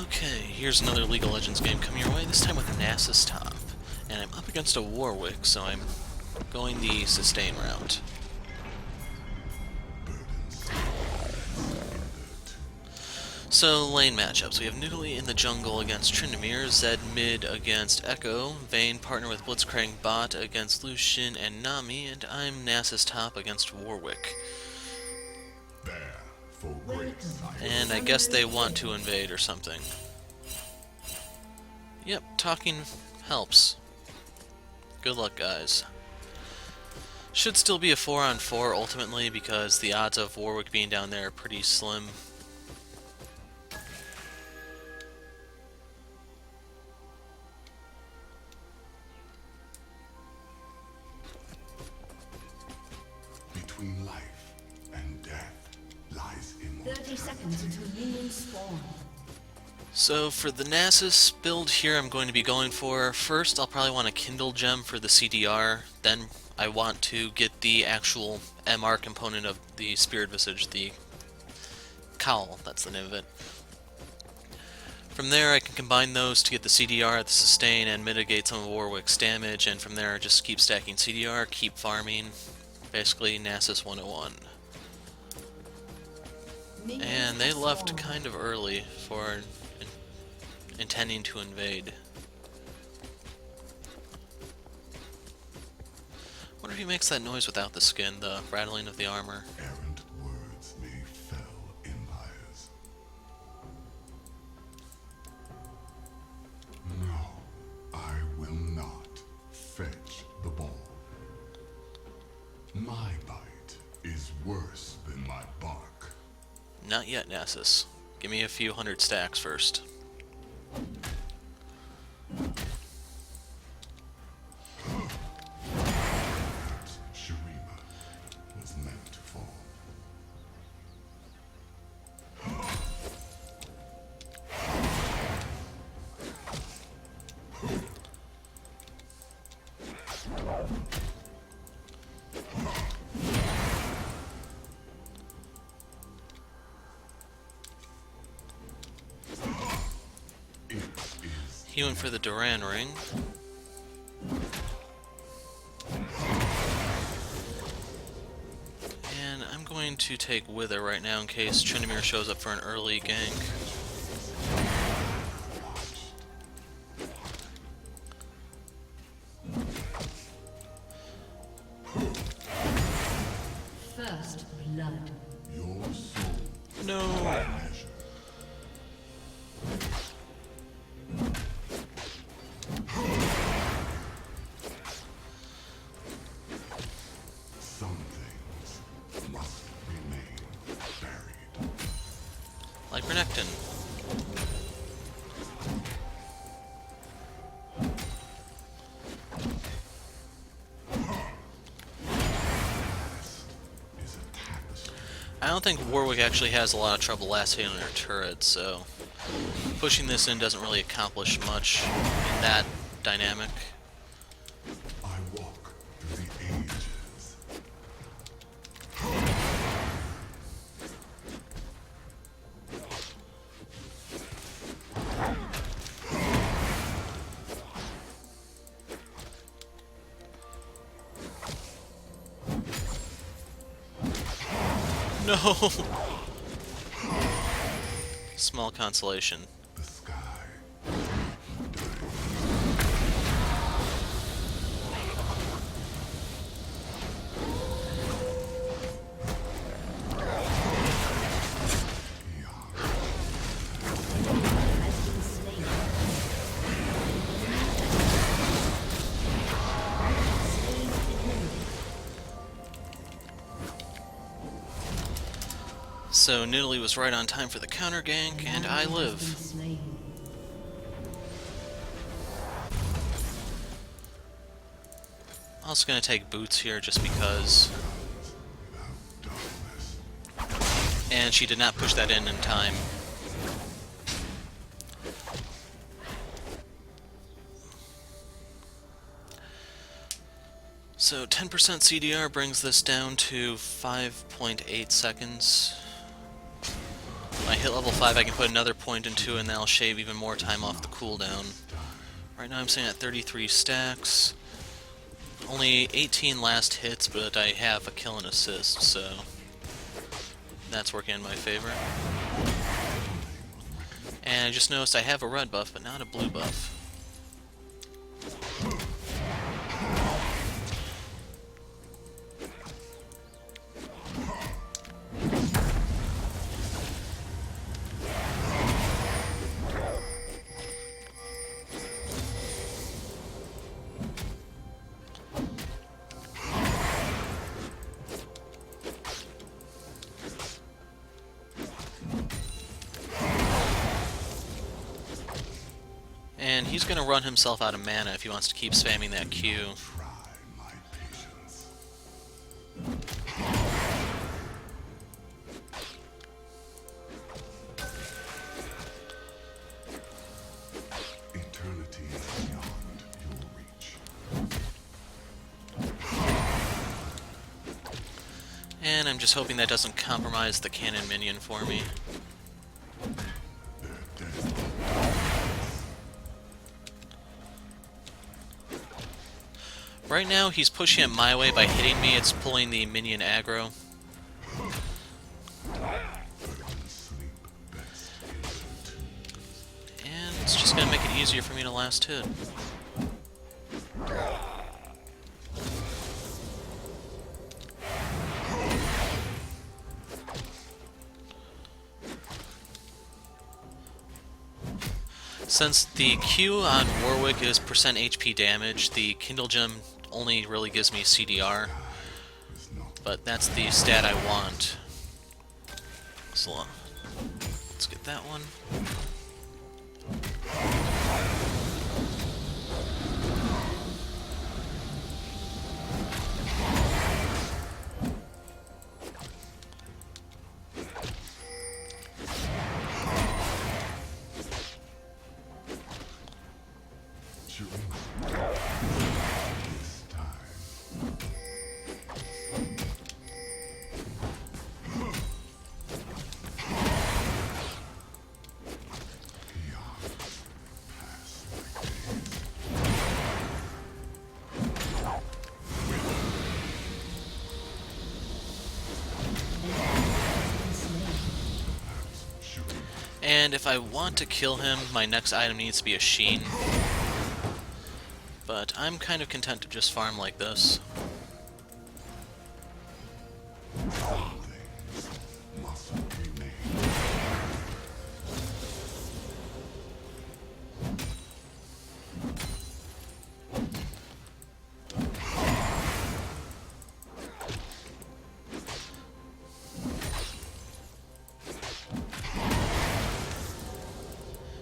Okay, here's another League of Legends game coming your way, this time with Nasus top. And I'm up against a Warwick, so I'm going the sustain route. So, lane matchups. We have Noodly in the jungle against Tryndamere, Zed mid against Echo, Vayne partner with Blitzcrank bot against Lucian and Nami, and I'm Nasus top against Warwick. And I guess they want to invade or something. Yep, talking helps. Good luck, guys. Should still be a 4-on-4 ultimately, because the odds of Warwick being down there are pretty slim. Between life and death lies in 30 seconds until minions spawn. So for the Nasus build here, I'm going to be going for, first I'll probably want a Kindle gem for the CDR, then I want to get the actual MR component of the Spirit Visage, the cowl, that's the name of it. From there I can combine those to get the CDR, the sustain, and mitigate some of Warwick's damage, and from there just keep stacking CDR, keep farming, basically Nasus 101. And they left kind of early for intending to invade. Wonder if he makes that noise without the skin, the rattling of the armor. errant words may fell empires. No, I will not fetch the ball. My bite is worse than my bark. Not yet, Nasus. Give me a few hundred stacks first. Perhaps Shurima was meant to fall. He went for the Duran ring. And I'm going to take Wither right now in case Tryndamere shows up for an early gank. First blood. Your soul No! measure. Some things must remain buried. Like Renekton. Past is a tapestry. I don't think Warwick actually has a lot of trouble last hitting her turret, so pushing this in doesn't really accomplish much in that dynamic. I walk through the ages. No! Small consolation. The sky. Has been slain. So Noodly was right on time for the counter gank, and I live. Slain. I'm also gonna take boots here just because. And she did not push that in time. So 10% CDR brings this down to 5.8 seconds. My hit level 5, I can put another point into it, and that'll shave even more time off the cooldown. Right now I'm sitting at 33 stacks. Only 18 last hits, but I have a kill and assist, so that's working in my favor. And I just noticed I have a red buff, but not a blue buff. And he's going to run himself out of mana if he wants to keep spamming that Q. Try my patience. Eternity is beyond your reach. And I'm just hoping that doesn't compromise the cannon minion for me. They're dead. Right now, he's pushing it my way by hitting me. It's pulling the minion aggro. Sleep best in And it's just going to make it easier for me to last hit. Since the Q on Warwick is percent HP damage, the Kindle Gem only really gives me CDR, but that's the stat I want. So let's get that one. this time. And if I want to kill him, my next item needs to be a Sheen. But I'm kind of content to just farm like this.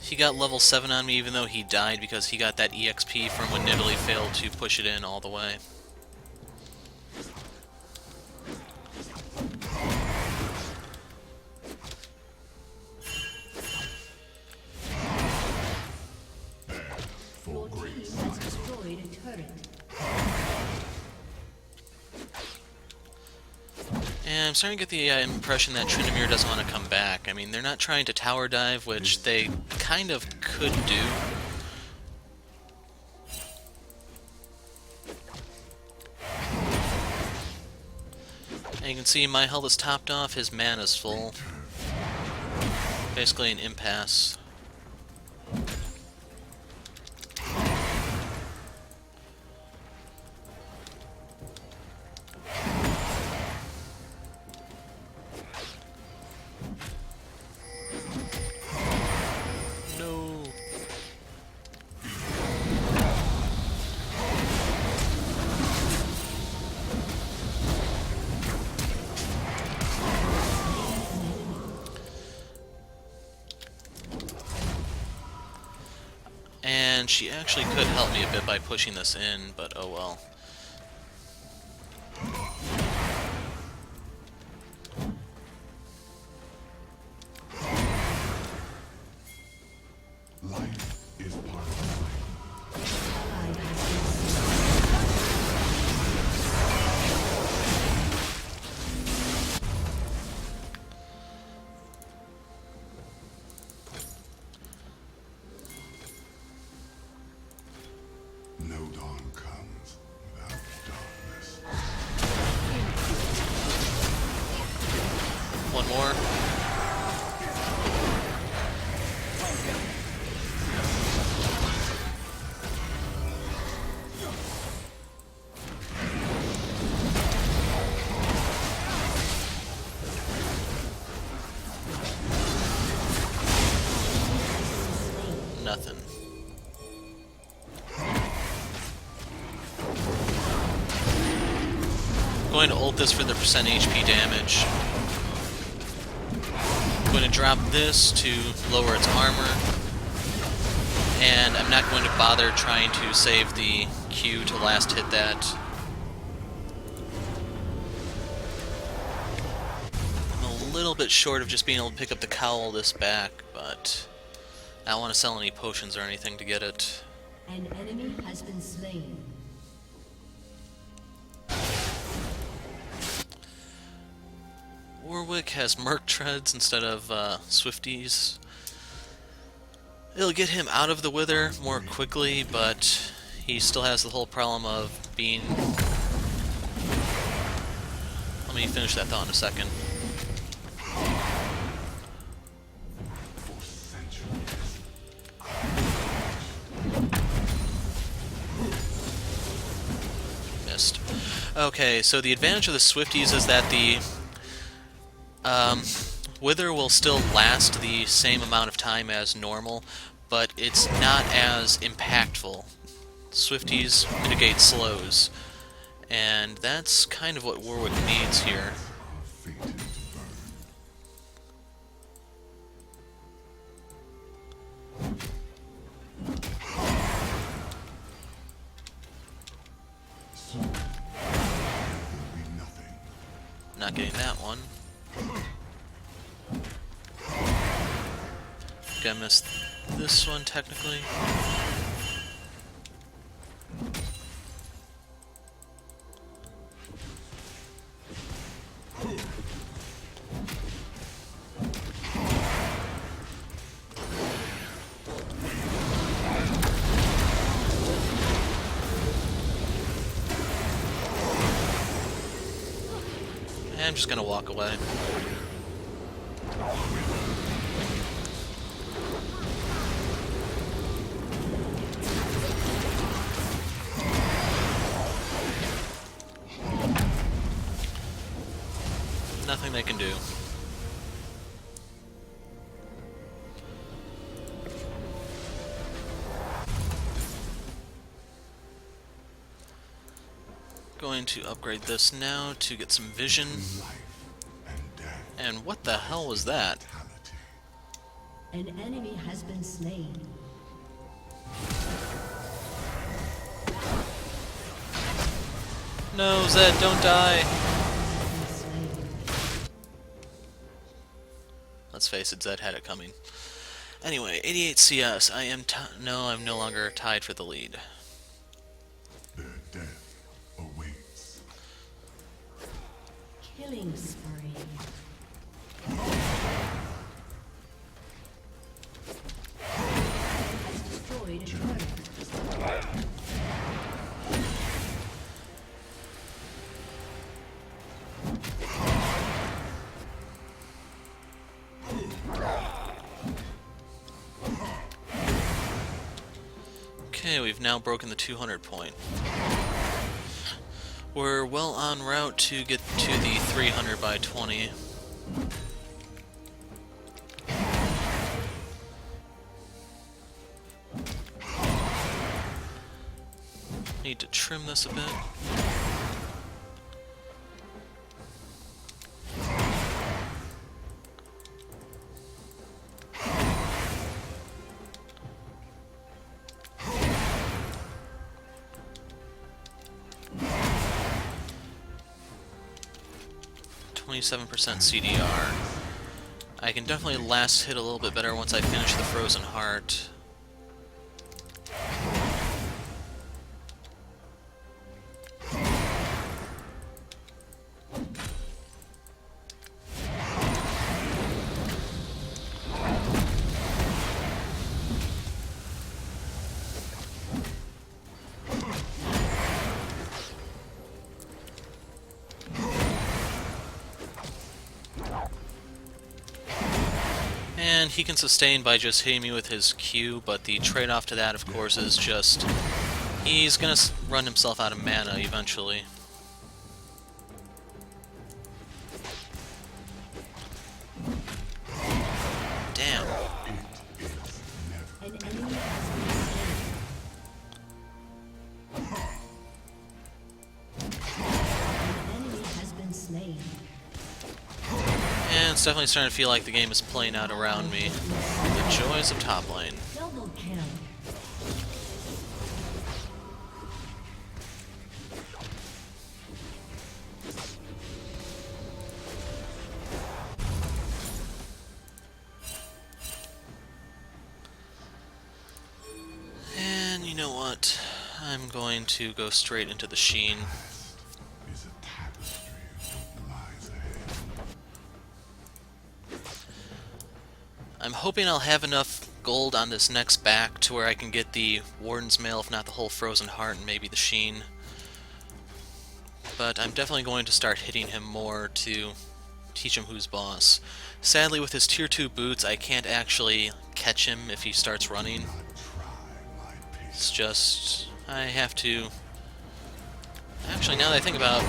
He got level 7 on me even though he died because he got that EXP from when Nidalee failed to push it in all the way. Your team has destroyed a turret. And I'm starting to get the impression that Tryndamere doesn't want to come back. I mean, they're not trying to tower dive, which they kind of could do. And you can see my health is topped off, his mana's full. Basically an impasse. No. And she actually could help me a bit by pushing this in, but oh well. Life is part of life. dawn comes without darkness. One more. Nothing. I'm going to ult this for the percent HP damage. I'm going to drop this to lower its armor. And I'm not going to bother trying to save the Q to last hit that. I'm a little bit short of just being able to pick up the cowl this back, but I don't want to sell any potions or anything to get it. An enemy has been slain. Warwick has Merc Treads instead of Swifties. It'll get him out of the Wither more quickly, but he still has the whole problem of being... Let me finish that thought in a second. Missed. Okay, so the advantage of the Swifties is that the Wither will still last the same amount of time as normal, but it's not as impactful. Swifties mitigate slows, and that's kind of what Warwick needs here. Fated to burn. Soon there will be nothing. Not getting that one. I missed this one technically. I'm just gonna walk away. Nothing they can do. Going to upgrade this now to get some vision. Life and death. And what the hell was that? Fatality. An enemy has been slain. No, Zed, don't die! Let's face it, Zed had it coming. Anyway, 88 CS. I'm no longer tied for the lead. Their death awaits. Killing spree. Has destroyed a turret. Okay, we've now broken the 200 point. We're well en route to get to the 300 by 20. Need to trim this a bit. .27% CDR. I can definitely last hit a little bit better once I finish the Frozen Heart. he can sustain by just hitting me with his Q, but the trade-off to that, of course, is just he's gonna run himself out of mana eventually. Damn. An enemy has been slain. And it's definitely starting to feel like the game is playing out around me. The joys of top lane. Double kill. And you know what? I'm going to go straight into the Sheen. Is a tapestry of what lies ahead. I'm hoping I'll have enough gold on this next back to where I can get the Warden's Mail, if not the whole Frozen Heart, and maybe the Sheen. But I'm definitely going to start hitting him more to teach him who's boss. Sadly, with his tier 2 boots, I can't actually catch him if he starts running. It's just, I have to... Actually, now that I think about it,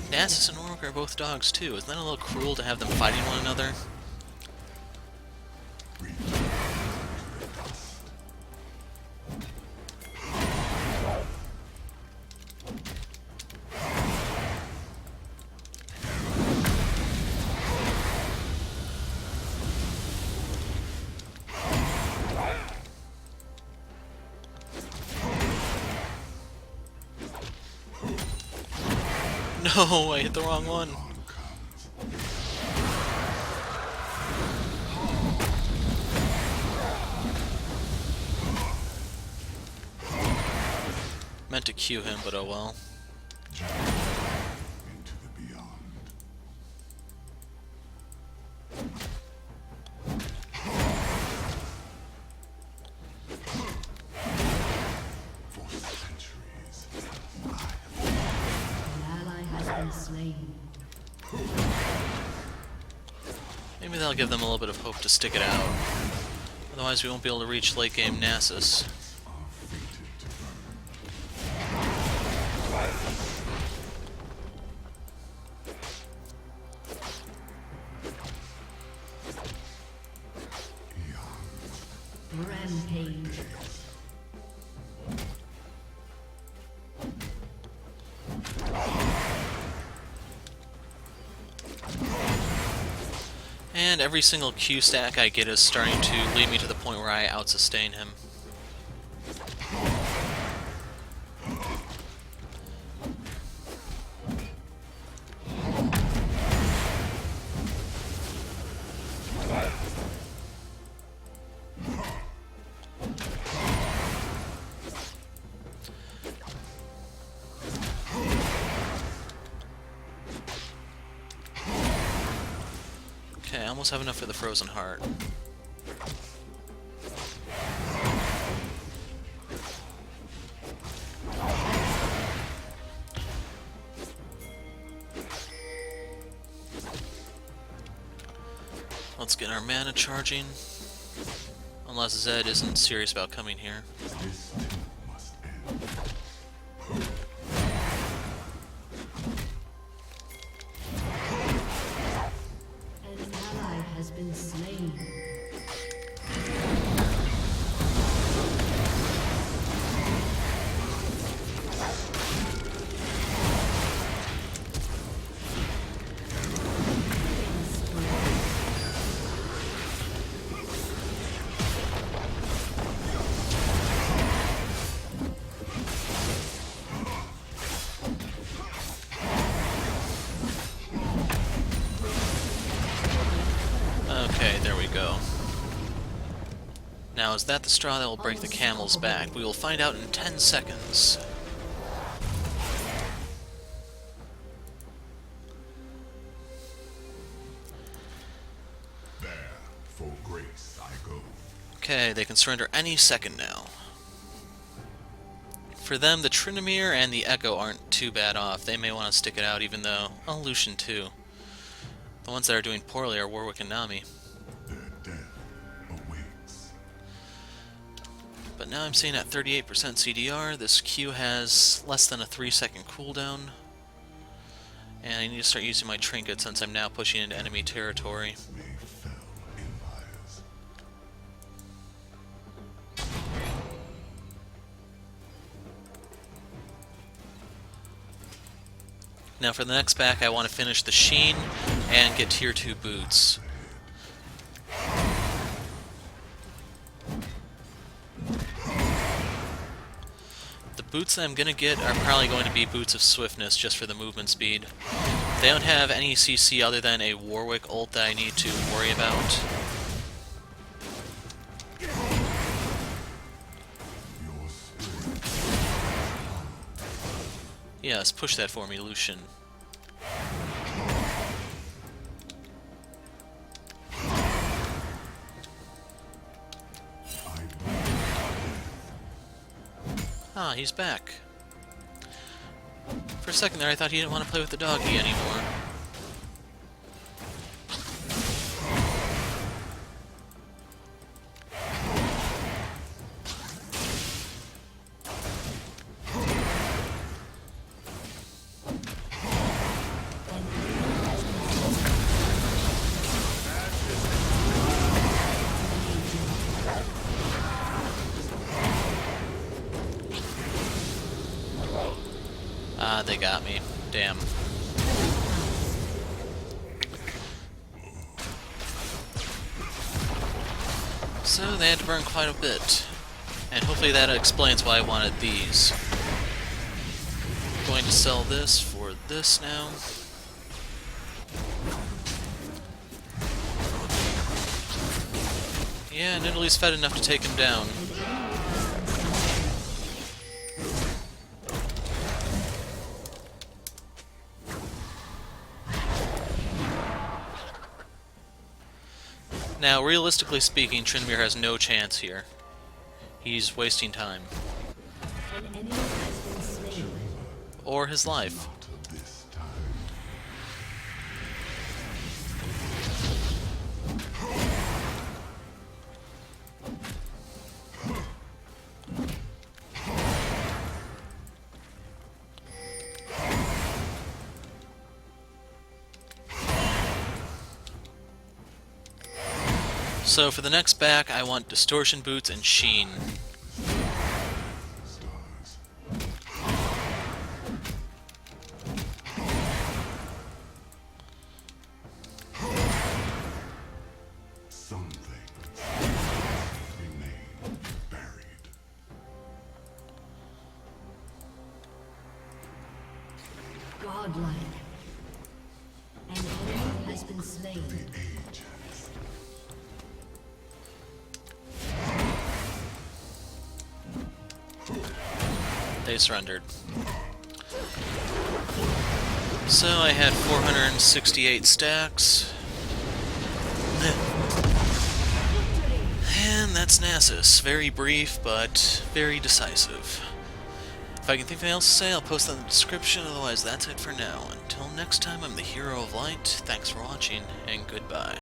Nasus and Warwick are both dogs too. Isn't that a little cruel to have them fighting one another? No, I hit the wrong one. Meant to cue him, but oh well. Into the beyond. For centuries, An ally has been slain. Maybe that'll give them a little bit of hope to stick it out. Otherwise we won't be able to reach late game Nasus. are fated to burn. Rampage. And every single Q stack I get is starting to lead me to the point where I out-sustain him. Okay, I almost have enough for the Frozen Heart. Let's get our mana charging. Unless Zed isn't serious about coming here. This too must end. An ally has been slain. Okay, there we go. Now, is that the straw that will break the camel's back? We will find out in 10 seconds. There, for grace I go. Okay, they can surrender any second now. For them, the Trinomir and the Echo aren't too bad off. They may want to stick it out, even though... Oh, Lucian too. The ones that are doing poorly are Warwick and Nami. Their death now I'm staying at 38% CDR. This Q has less than a 3-second cooldown. And I need to start using my trinket since I'm now pushing into enemy territory. May fell empires. Now for the next pack, I want to finish the Sheen and get tier 2 boots. The boots that I'm going to get are probably going to be boots of swiftness just for the movement speed. They don't have any CC other than a Warwick ult that I need to worry about. Yes, push that for me, Lucian. Ah, he's back. For a second there, I thought he didn't want to play with the doggy anymore. Ah, they got me. Damn. So they had to burn quite a bit. And hopefully that explains why I wanted these. Going to sell this for this now. Yeah, and at least fed enough to take him down. Now, realistically speaking, Tryndamere has no chance here. He's wasting time. An enemy has been slain. Or his life. Not this time. So for the next back, I want Distortion Boots and Sheen. Stars. Some things remain buried. Godlike. An enemy has been slain. Ages. They surrendered. So I had 468 stacks. And that's Nasus. Very brief, but very decisive. If I can think of anything else to say, I'll post that in the description. Otherwise, that's it for now. Until next time, I'm the Hero of Light. Thanks for watching, and goodbye.